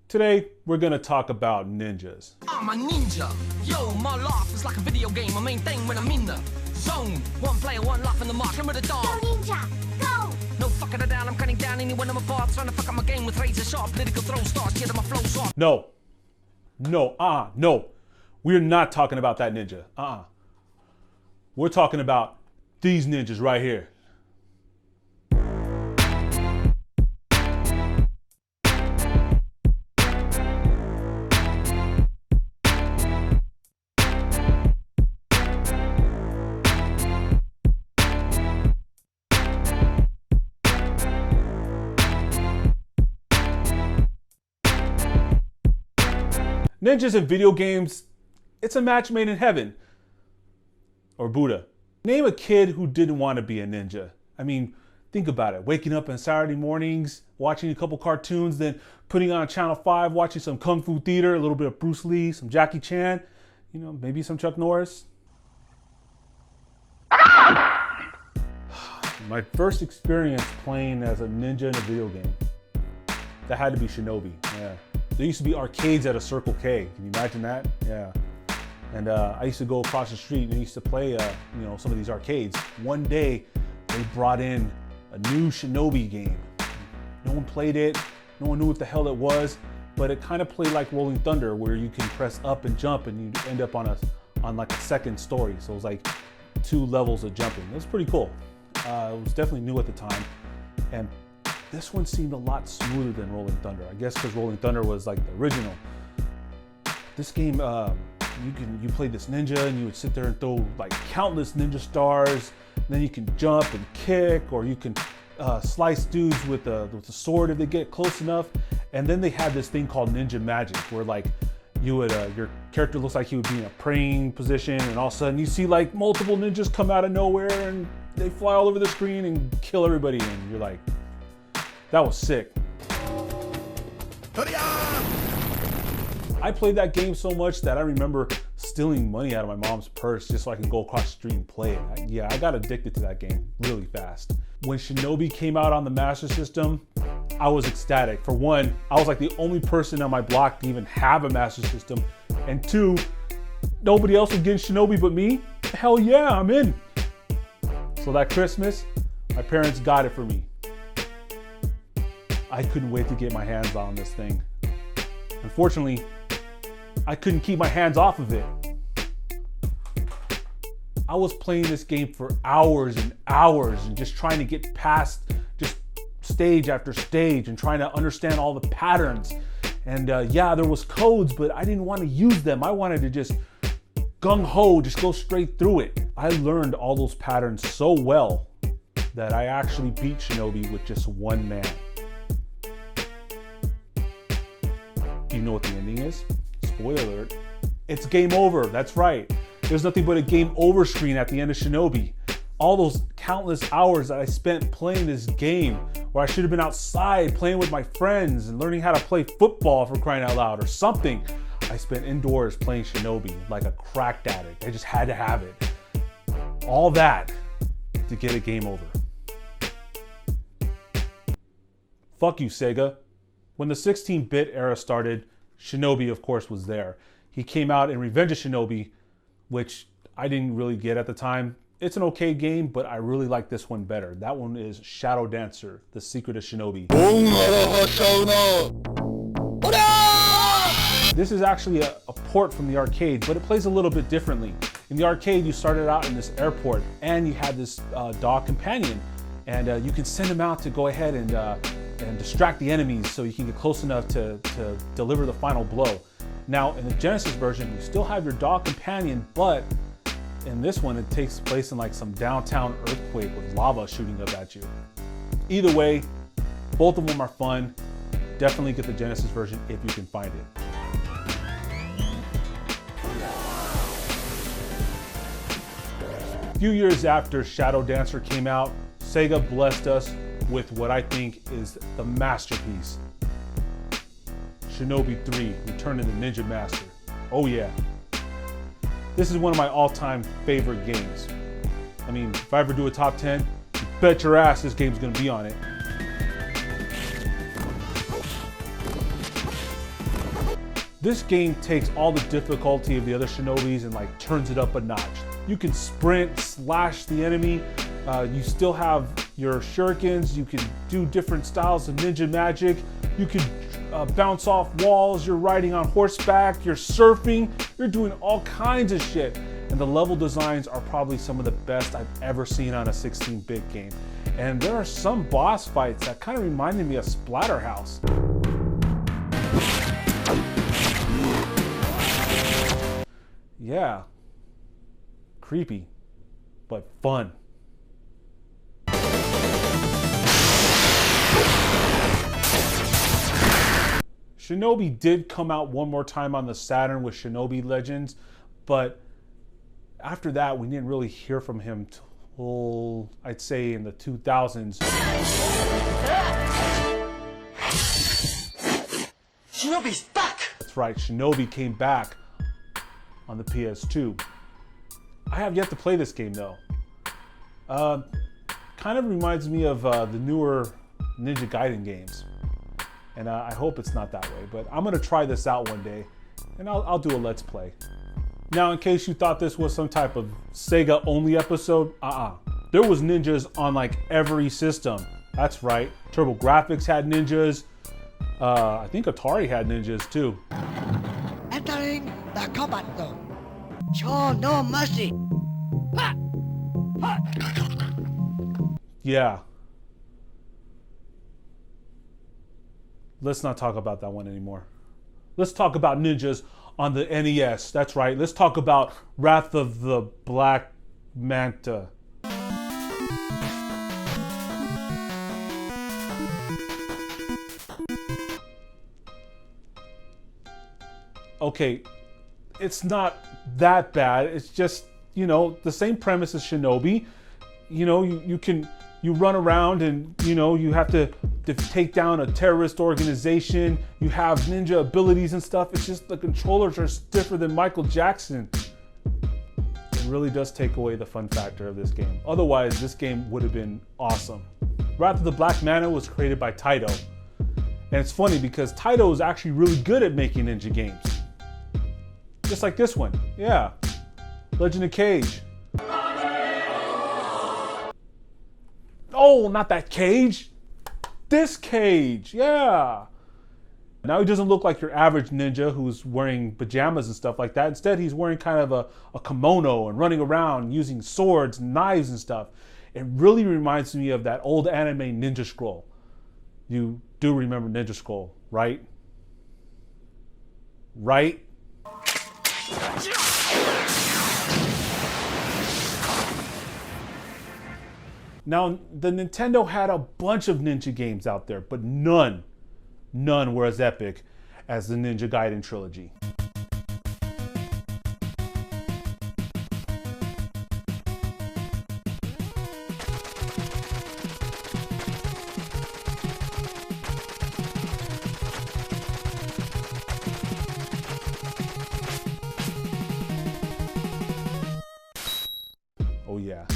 Today, we're gonna talk about ninjas. I'm a ninja. Yo, my life is like a video game. My main thing when I'm in the zone. One player, one life in the mark. Remember the dog. Go ninja, go! No fucking it down. I'm cutting down any one of my parts. Trying to fuck up my game with razor sharp political throw starts. Get my flow soft. No. We're not talking about that ninja. We're talking about these ninjas right here. Ninjas in video games, it's a match made in heaven. Or Buddha. Name a kid who didn't want to be a ninja. I mean, think about it. Waking up on Saturday mornings, watching a couple cartoons, then putting on Channel 5, watching some Kung Fu theater, a little bit of Bruce Lee, some Jackie Chan, you know, maybe some Chuck Norris. My first experience playing as a ninja in a video game, that had to be Shinobi, yeah. There used to be arcades at a Circle K. Can you imagine that? Yeah. And I used to go across the street and I used to play, some of these arcades. One day, they brought in a new Shinobi game. No one played it. No one knew what the hell it was, but it kind of played like Rolling Thunder, where you can press up and jump and you end up on like a second story. So it was like 2 levels of jumping. It was pretty cool. It was definitely new at the time. And this one seemed a lot smoother than Rolling Thunder. I guess because Rolling Thunder was like the original. This game, you played this ninja and you would sit there and throw like countless ninja stars. And then you can jump and kick, or you can slice dudes with a sword if they get close enough. And then they had this thing called ninja magic, where like you would your character looks like he would be in a praying position, and all of a sudden you see like multiple ninjas come out of nowhere and they fly all over the screen and kill everybody, and you're like, that was sick. I played that game so much that I remember stealing money out of my mom's purse just so I can go across the street and play it. I got addicted to that game really fast. When Shinobi came out on the Master System, I was ecstatic. For one, I was like the only person on my block to even have a Master System. And 2, nobody else was getting Shinobi but me. Hell yeah, I'm in. So that Christmas, my parents got it for me. I couldn't wait to get my hands on this thing. Unfortunately, I couldn't keep my hands off of it. I was playing this game for hours and hours and just trying to get past just stage after stage and trying to understand all the patterns. And yeah, there was codes, but I didn't want to use them. I wanted to just gung-ho, just go straight through it. I learned all those patterns so well that I actually beat Shinobi with just one man. Do you know what the ending is? Spoiler alert. It's game over, that's right. There's nothing but a game over screen at the end of Shinobi. All those countless hours that I spent playing this game, where I should have been outside playing with my friends and learning how to play football, for crying out loud, or something. I spent indoors playing Shinobi like a crack addict. I just had to have it. All that to get a game over. Fuck you, Sega. When the 16-bit era started, Shinobi, of course, was there. He came out in Revenge of Shinobi, which I didn't really get at the time. It's an okay game, but I really like this one better. That one is Shadow Dancer, The Secret of Shinobi. This is actually a port from the arcade, but it plays a little bit differently. In the arcade, you started out in this airport, and you had this dog companion, and you can send him out to go ahead and distract the enemies so you can get close enough to deliver the final blow. Now, in the Genesis version, you still have your dog companion, but in this one, it takes place in like some downtown earthquake with lava shooting up at you. Either way, both of them are fun. Definitely get the Genesis version if you can find it. A few years after Shadow Dancer came out, Sega blessed us with what I think is the masterpiece. Shinobi 3, Return of the Ninja Master. Oh yeah. This is one of my all-time favorite games. I mean, if I ever do a top 10, you bet your ass this game's gonna be on it. This game takes all the difficulty of the other Shinobis and like turns it up a notch. You can sprint, slash the enemy. You still have your shurikens. You can do different styles of ninja magic. You can bounce off walls. You're riding on horseback. You're surfing. You're doing all kinds of shit. And the level designs are probably some of the best I've ever seen on a 16-bit game. And there are some boss fights that kind of reminded me of Splatterhouse. Yeah, creepy, but fun. Shinobi did come out one more time on the Saturn with Shinobi Legends, but after that, we didn't really hear from him till, I'd say, in the 2000s. Shinobi's back! That's right, Shinobi came back on the PS2. I have yet to play this game though. Kind of reminds me of the newer Ninja Gaiden games. And I hope it's not that way, but I'm gonna try this out one day and I'll do a Let's Play. Now, in case you thought this was some type of Sega only episode, there was ninjas on like every system. That's right, TurboGrafx had ninjas. I think Atari had ninjas too. Entering the combat zone. Show no mercy. Yeah. Let's not talk about that one anymore. Let's talk about ninjas on the NES. That's right. Let's talk about Wrath of the Black Manta. Okay, it's not that bad. It's just, you know, the same premise as Shinobi. You know, you run around and, you know, you have to take down a terrorist organization. You have ninja abilities and stuff. It's just the controllers are stiffer than Michael Jackson. It really does take away the fun factor of this game. Otherwise, this game would have been awesome. Wrath of the Black Manta was created by Taito. And it's funny because Taito is actually really good at making ninja games. Just like this one, yeah. Legend of Cage. Oh, not that Cage. This Cage, yeah. Now he doesn't look like your average ninja who's wearing pajamas and stuff like that. Instead, he's wearing kind of a kimono and running around using swords and knives and stuff. It really reminds me of that old anime Ninja Scroll. You do remember Ninja Scroll, right? Right? Now, the Nintendo had a bunch of ninja games out there, but none were as epic as the Ninja Gaiden trilogy. Oh yeah.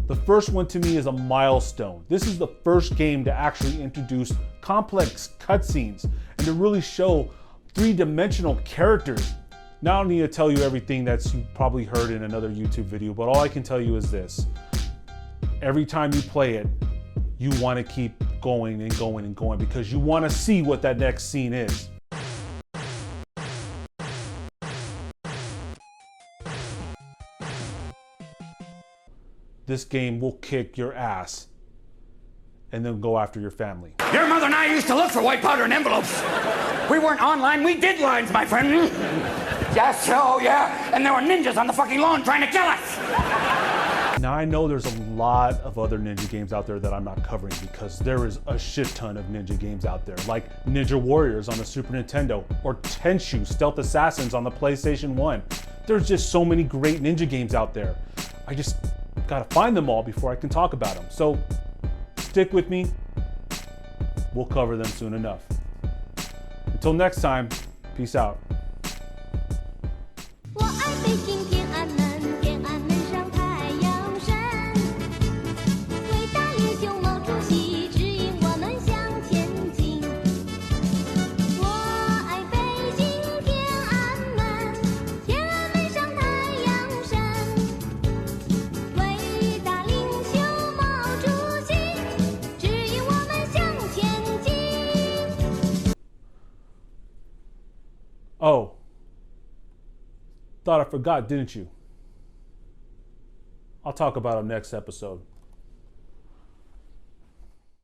The first one to me is a milestone. This is the first game to actually introduce complex cutscenes and to really show three-dimensional characters. Now I don't need to tell you everything that's you probably heard in another YouTube video, but all I can tell you is this. Every time you play it, you want to keep going and going and going because you want to see what that next scene is. This game will kick your ass and then go after your family. Your mother and I used to look for white powder in envelopes. We weren't online, we did lines, my friend. Yes, oh yeah, and there were ninjas on the fucking lawn trying to kill us. Now I know there's a lot of other ninja games out there that I'm not covering because there is a shit ton of ninja games out there, like Ninja Warriors on the Super Nintendo or Tenchu Stealth Assassins on the PlayStation 1. There's just so many great ninja games out there. I just gotta find them all before I can talk about them. So stick with me. We'll cover them soon enough. Until next time, peace out. Oh, thought I forgot, didn't you? I'll talk about them next episode.